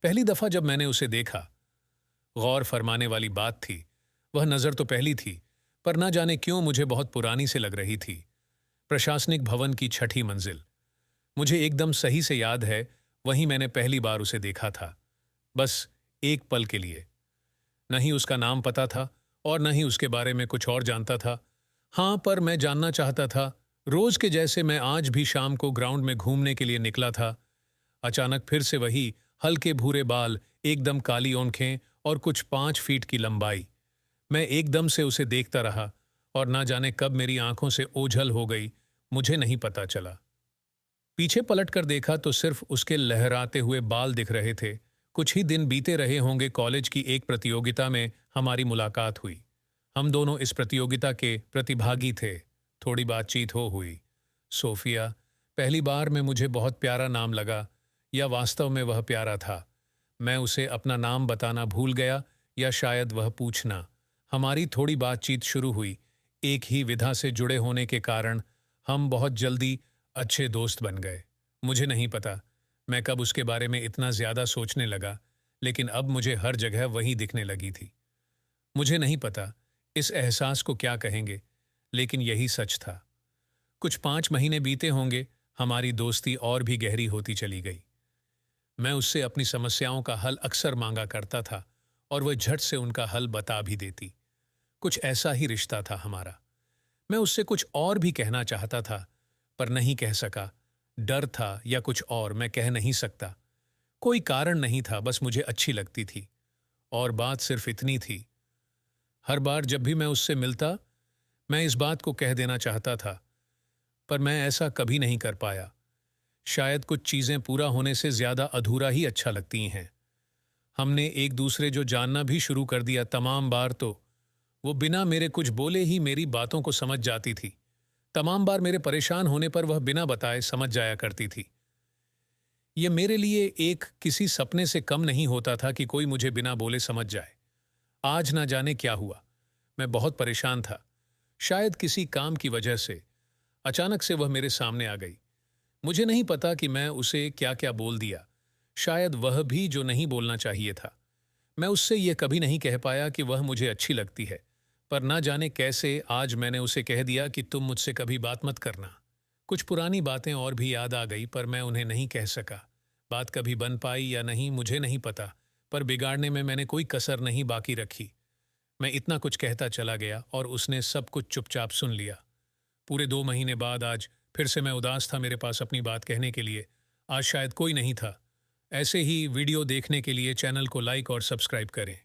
पहली दफा जब मैंने उसे देखा, गौर फरमाने वाली बात थी। वह नजर तो पहली थी, पर ना जाने क्यों मुझे बहुत पुरानी से लग रही थी। प्रशासनिक भवन की छठी मंजिल। मुझे एकदम सही से याद है, वहीं मैंने पहली बार उसे देखा था। बस एक पल के लिए। न ही उसका नाम पता था और न ही उसके बारे में कुछ और जानता था। हाँ, पर मैं जानना चाहता था। रोज के जैसे मैं आज भी शाम को ग्राउंड में घूमने के लिए निकला था। अचानक फिर से वही हल्के भूरे बाल, एकदम काली आंखें और कुछ 5 फीट की लंबाई। मैं एकदम से उसे देखता रहा और ना जाने कब मेरी आंखों से ओझल हो गई, मुझे नहीं पता चला। पीछे पलटकर देखा तो सिर्फ उसके लहराते हुए बाल दिख रहे थे। कुछ ही दिन बीते रहे होंगे, कॉलेज की एक प्रतियोगिता में हमारी मुलाकात हुई। हम दोनों इस प्रतियोगिता के प्रतिभागी थे। थोड़ी बातचीत हुई। सोफिया पहली बार में मुझे बहुत प्यारा नाम लगा, या वास्तव में वह प्यारा था। मैं उसे अपना नाम बताना भूल गया, या शायद वह पूछना। हमारी थोड़ी बातचीत शुरू हुई। एक ही विधा से जुड़े होने के कारण हम बहुत जल्दी अच्छे दोस्त बन गए। मुझे नहीं पता मैं कब उसके बारे में इतना ज्यादा सोचने लगा, लेकिन अब मुझे हर जगह वही दिखने लगी थी। मुझे नहीं पता इस एहसास को क्या कहेंगे, लेकिन यही सच था। कुछ 5 महीने बीते होंगे, हमारी दोस्ती और भी गहरी होती चली गई। मैं उससे अपनी समस्याओं का हल अक्सर मांगा करता था और वह झट से उनका हल बता भी देती। कुछ ऐसा ही रिश्ता था हमारा। मैं उससे कुछ और भी कहना चाहता था, पर नहीं कह सका। डर था या कुछ और, मैं कह नहीं सकता। कोई कारण नहीं था, बस मुझे अच्छी लगती थी। और बात सिर्फ इतनी थी। हर बार जब भी मैं उससे मिलता, मैं इस बात को कह देना चाहता था, पर मैं ऐसा कभी नहीं कर पाया। शायद कुछ चीजें पूरा होने से ज्यादा अधूरा ही अच्छा लगती हैं। हमने एक दूसरे जो जानना भी शुरू कर दिया, तमाम बार तो वो बिना मेरे कुछ बोले ही मेरी बातों को समझ जाती थी। तमाम बार मेरे परेशान होने पर वह बिना बताए समझ जाया करती थी। यह मेरे लिए एक किसी सपने से कम नहीं होता था कि कोई मुझे बिना बोले समझ जाए। आज ना जाने क्या हुआ, मैं बहुत परेशान था। शायद किसी काम की वजह से अचानक से वह मेरे सामने आ गई। मुझे नहीं पता कि मैं उसे क्या क्या बोल दिया। शायद वह भी जो नहीं बोलना चाहिए था। मैं उससे यह कभी नहीं कह पाया कि वह मुझे अच्छी लगती है, पर ना जाने कैसे आज मैंने उसे कह दिया कि तुम मुझसे कभी बात मत करना। कुछ पुरानी बातें और भी याद आ गई, पर मैं उन्हें नहीं कह सका। बात कभी बन पाई या नहीं मुझे नहीं पता, पर बिगाड़ने में मैंने कोई कसर नहीं बाकी रखी। मैं इतना कुछ कहता चला गया और उसने सब कुछ चुपचाप सुन लिया। पूरे 2 महीने बाद आज फिर से मैं उदास था मेरे पास अपनी बात कहने के लिए। आज शायद कोई नहीं था। ऐसे ही वीडियो देखने के लिए चैनल को लाइक और सब्सक्राइब करें।